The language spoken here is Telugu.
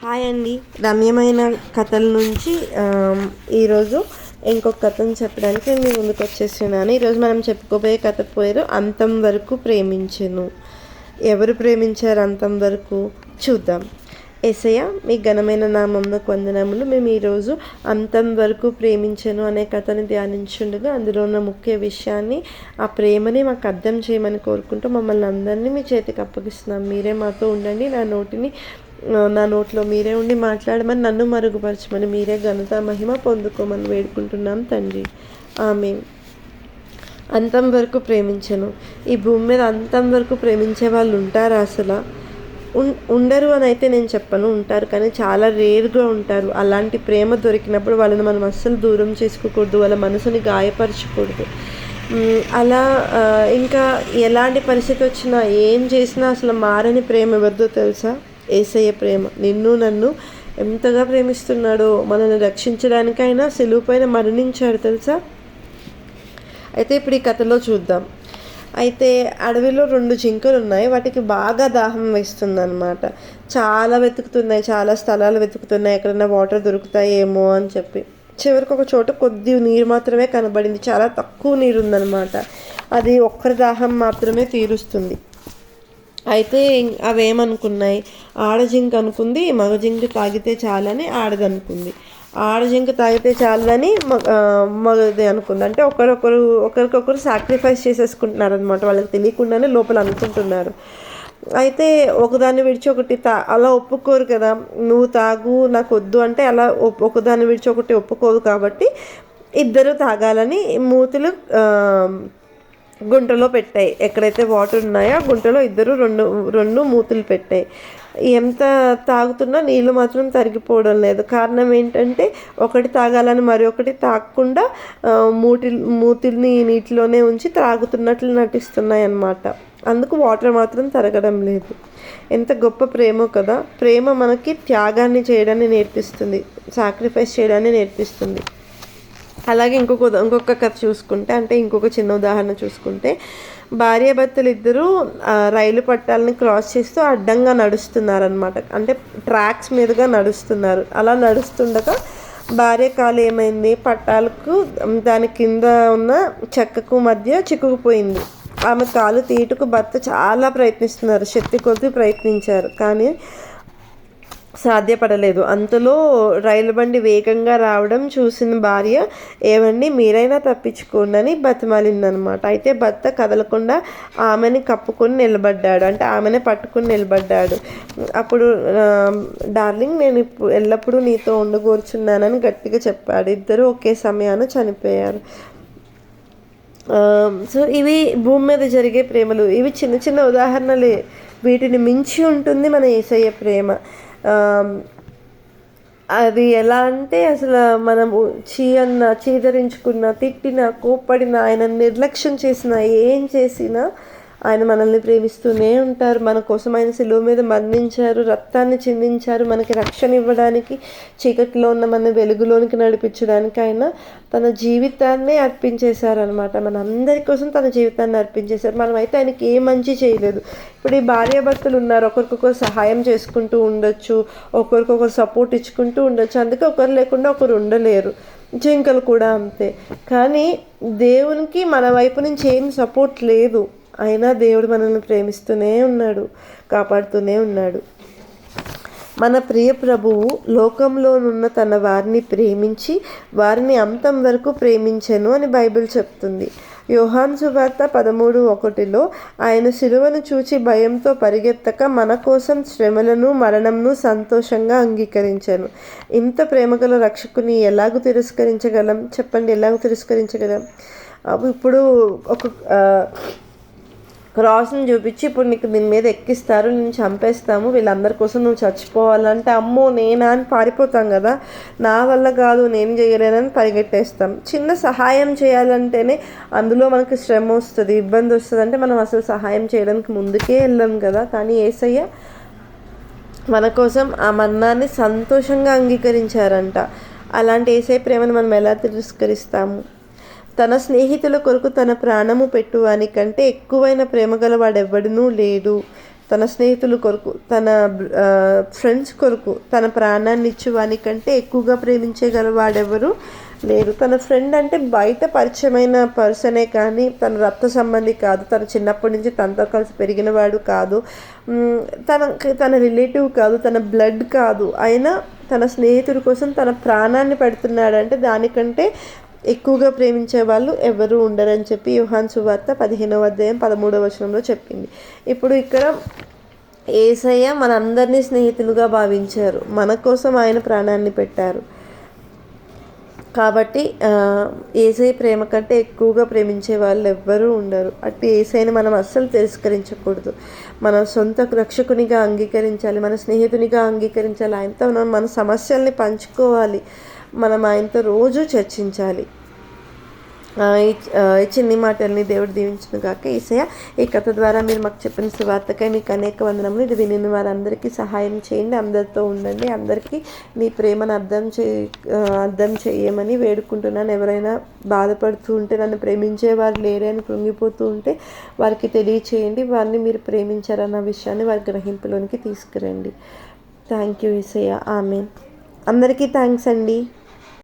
హాయ్ అండి. రమ్యమైన కథల నుంచి ఈరోజు ఇంకొక కథను చెప్పడానికి నేను మీ ముందుకు వచ్చేస్తున్నాను. ఈరోజు మనం చెప్పుకోబోయే కథ పేరు అంతం వరకు ప్రేమించెను. ఎవరు ప్రేమించారు అంతం వరకు చూద్దాం. యేసయ్య మీ ఘనమైన నామమునకు వందనములు. మేము ఈరోజు అంతం వరకు ప్రేమించెను అనే కథని ధ్యానించుండగా అందులో ఉన్న ముఖ్య విషయాన్ని, ఆ ప్రేమని మాకు అర్థం చేయమని కోరుకుంటూ మమ్మల్ని అందరినీ మీ చేతికి అప్పగిస్తున్నాం. మీరే మాతో ఉండండి. నా నోట్లో మీరే ఉండి మాట్లాడమని, నన్ను మరుగుపరచమని, మీరే ఘనత మహిమ పొందుకోమని వేడుకుంటున్నాం తండ్రి. ఆమేన్. అంతం వరకు ప్రేమించను. ఈ భూమి మీద అంతం వరకు ప్రేమించే వాళ్ళు ఉంటారా? అసలు ఉండరు అని అయితే నేను చెప్పను, ఉంటారు, కానీ చాలా రేర్గా ఉంటారు. అలాంటి ప్రేమ దొరికినప్పుడు వాళ్ళని మనం అస్సలు దూరం చేసుకోకూడదు, వాళ్ళ మనసుని గాయపరచకూడదు. అలా ఇంకా ఎలాంటి పరిస్థితి వచ్చినా ఏం చేసినా అసలు మారని ప్రేమ ఎవరిదో తెలుసా? యేసయ్య ప్రేమ. నిన్ను నన్ను ఎంతగా ప్రేమిస్తున్నాడో, మనల్ని రక్షించడానికైనా సిలువ పైన మరణించాడు తెలుసా. అయితే ఇప్పుడు ఈ కథలో చూద్దాం. అయితే అడవిలో 2 జింకలు ఉన్నాయి. వాటికి బాగా దాహం వేస్తుందన్నమాట. చాలా వెతుకుతున్నాయి, చాలా స్థలాలు వెతుకుతున్నాయి, ఎక్కడైనా వాటర్ దొరుకుతాయేమో అని చెప్పి. చివరికి ఒక చోట కొద్ది నీరు మాత్రమే కనబడింది. చాలా తక్కువ నీరు ఉందన్నమాట. అది ఒక్కరి దాహం మాత్రమే తీరుస్తుంది. అయితే అవేమనుకున్నాయి, ఆడజింక అనుకుంది మగ జింక తాగితే చాలని ఆడదనుకుంది. ఆడజింక తాగితే చాలని మగది అనుకుంది. అంటే ఒకరికొకరు సాక్రిఫైస్ చేసేసుకుంటున్నారు అనమాట. వాళ్ళకి తెలియకుండానే లోపల అనుకుంటున్నారు. అయితే ఒకదాన్ని విడిచి ఒకటి అలా ఒప్పుకోరు కదా. నువ్వు తాగు నాకు వద్దు అంటే అలా ఒకదాన్ని విడిచి ఒకటి ఒప్పుకోదు. కాబట్టి ఇద్దరు తాగాలని మూతులు గుంటలో పెట్టాయి. ఎక్కడైతే వాటర్ ఉన్నాయో ఆ గుంటలో ఇద్దరు రెండు మూతులు పెట్టాయి. ఎంత తాగుతున్నా నీళ్ళు మాత్రం తరిగిపోవడం లేదు. కారణం ఏంటంటే ఒకటి తాగాలని మరొకటి తాగకుండా మూతిని నీటిలోనే ఉంచి త్రాగుతున్నట్లు నటిస్తున్నాయి అన్నమాట. అందుకు వాటర్ మాత్రం తరగడం లేదు. ఎంత గొప్ప ప్రేమో కదా. ప్రేమ మనకి త్యాగాన్ని చేయడాన్ని నేర్పిస్తుంది, సాక్రిఫైస్ చేయడాన్ని నేర్పిస్తుంది. అలాగే ఇంకొక కథ చూసుకుంటే, అంటే ఇంకొక చిన్న ఉదాహరణ చూసుకుంటే, భార్యాభర్తలు ఇద్దరు రైలు పట్టాలని క్రాస్ చేస్తూ అడ్డంగా నడుస్తున్నారనమాట. అంటే ట్రాక్స్ మీదుగా నడుస్తున్నారు. అలా నడుస్తుండగా భార్య కాలు ఏమైంది, పట్టాలకు దాని కింద ఉన్న చెక్కకు మధ్య చిక్కుకుపోయింది. ఆమె కాలు తీటుకు భర్త చాలా ప్రయత్నిస్తున్నారు, శక్తి కొద్ది ప్రయత్నించారు, కానీ సాధ్యపడలేదు. అంతలో రైలు బండి వేగంగా రావడం చూసిన భార్య, ఏమండి మీరైనా తప్పించుకోండి అని బతిమాలిందనమాట. అయితే భర్త కదలకుండా ఆమెని కప్పుకొని నిలబడ్డాడు, అంటే ఆమెనే పట్టుకొని నిలబడ్డాడు. అప్పుడు డార్లింగ్ నేను ఎల్లప్పుడూ నీతో ఉండగోర్చున్నానని గట్టిగా చెప్పాడు. ఇద్దరు ఒకే సమయాన చనిపోయారు. సో ఇవి భూమి మీద జరిగే ప్రేమలు. ఇవి చిన్న చిన్న ఉదాహరణలే. వీటిని మించి ఉంటుంది మన యేసయ్య ప్రేమ. అది ఎలా అంటే అసలు మనం చీదరించుకున్న, తిట్టిన, కోప్పడిన, ఆయన నిర్లక్ష్యం చేసిన, ఏం చేసినా ఆయన మనల్ని ప్రేమిస్తూనే ఉంటారు. మన కోసం ఆయన సిలువ మీద మరణించారు, రక్తాన్ని చిందించారు, మనకి రక్షణ ఇవ్వడానికి, చీకటిలో ఉన్న మన వెలుగులోనికి నడిపించడానికి ఆయన తన జీవితాన్ని అర్పించేశారనమాట. మన అందరి కోసం తన జీవితాన్ని అర్పించేశారు. మనమైతే ఆయనకి ఏ మంచి చేయలేదు. ఇప్పుడు ఈ భార్యాభర్తలు ఉన్నారు, ఒకరికొకరు సహాయం చేసుకుంటూ ఉండొచ్చు, ఒకరికొకరు సపోర్ట్ ఇచ్చుకుంటూ ఉండొచ్చు. అందుకే ఒకరు లేకుండా ఒకరు ఉండలేరు. జింకలు కూడా అంతే. కానీ దేవునికి మన వైపు నుంచి ఏం సపోర్ట్ లేదు. అయినా దేవుడు మనల్ని ప్రేమిస్తూనే ఉన్నాడు, కాపాడుతూనే ఉన్నాడు. మన ప్రియ ప్రభువు లోకంలోనున్న తన వారిని ప్రేమించి వారిని అంతం వరకు ప్రేమించెను అని బైబిల్ చెప్తుంది. యోహాను సువార్త 13:1 ఆయన సిలువను చూచి భయంతో పరిగెత్తక మన కోసం శ్రమలను మరణంను సంతోషంగా అంగీకరించాను. ఇంత ప్రేమగల రక్షకుని ఎలాగూ తిరస్కరించగలం చెప్పండి? ఎలాగూ తిరస్కరించగలం? ఇప్పుడు ఒక క్రాస్ని చూపించి, ఇప్పుడు నీకు దీని మీద ఎక్కిస్తారు, నేను చంపేస్తాము, వీళ్ళందరి కోసం నువ్వు చచ్చిపోవాలంటే అమ్మో నేనా అని పారిపోతాం కదా. నా వల్ల కాదు, నేను చేయలేనని పరిగెట్టేస్తాం. చిన్న సహాయం చేయాలంటేనే అందులో మనకి శ్రమ వస్తుంది, ఇబ్బంది వస్తుంది, అంటే మనం అసలు సహాయం చేయడానికి ముందుకే వెళ్ళాం కదా. కానీ యేసయ్య మన కోసం ఆ మరణాన్ని సంతోషంగా అంగీకరించారంట. అలాంటి యేసయ్య ప్రేమను మనం ఎలా తిరస్కరిస్తాము? తన స్నేహితుల కొరకు తన ప్రాణము పెట్టువానికంటే ఎక్కువైన ప్రేమ గలవాడెవ్వడునూ లేడు. తన స్నేహితుల కొరకు, తన ఫ్రెండ్స్ కొరకు తన ప్రాణాన్ని ఇచ్చేవానికంటే ఎక్కువగా ప్రేమించగల వాడెవరు లేరు. తన ఫ్రెండ్ అంటే బయట పరిచయమైన పర్సనే కానీ తన రక్త సంబంధి కాదు, తన చిన్నప్పటి నుంచి తనతో కలిసి పెరిగిన వాడు కాదు, తన రిలేటివ్ కాదు, తన బ్లడ్ కాదు, అయినా తన స్నేహితుడి కోసం తన ప్రాణాన్ని పెడుతున్నాడంటే దానికంటే ఎక్కువగా ప్రేమించే వాళ్ళు ఎవరు ఉండరని చెప్పి యోహాను సువార్త 15వ అధ్యాయం 13వ వచనంలో చెప్పింది. ఇప్పుడు ఇక్కడ యేసయ్య మనందరినీ స్నేహితులుగా భావించారు, మన కోసం ఆయన ప్రాణాన్ని పెట్టారు. కాబట్టి యేసయ్య ప్రేమ కంటే ఎక్కువగా ప్రేమించే వాళ్ళు ఎవ్వరూ ఉండరు. అట్టి యేసయ్యని మనం అస్సలు తిరస్కరించకూడదు. మన సొంత రక్షకునిగా అంగీకరించాలి, మన స్నేహితునిగా అంగీకరించాలి, ఆయనతో మన సమస్యల్ని పంచుకోవాలి, మనం ఆయనతో రోజు చర్చించాలి. ఈ చిన్ని మాటల్ని దేవుడు దీవించును గాక. యేసయ్య ఈ కథ ద్వారా మీరు మాకు చెప్పిన సువార్తకై మీకు అనేక వందనములు. ఇది వినిన వారందరికీ సహాయం చేయండి, అందరితో ఉండండి, అందరికీ మీ ప్రేమను అర్థం చేయమని వేడుకుంటున్నాను. ఎవరైనా బాధపడుతూ ఉంటే, నన్ను ప్రేమించేవారు లేరే అని కృంగిపోతూ ఉంటే వారికి తెలియచేయండి, వారిని మీరు ప్రేమించారన్న విషయాన్ని వారి గ్రహింపులోనికి తీసుకురండి. థ్యాంక్ యూ యేసయ్య. ఆమేన్. అందరికీ థ్యాంక్స్ అండి.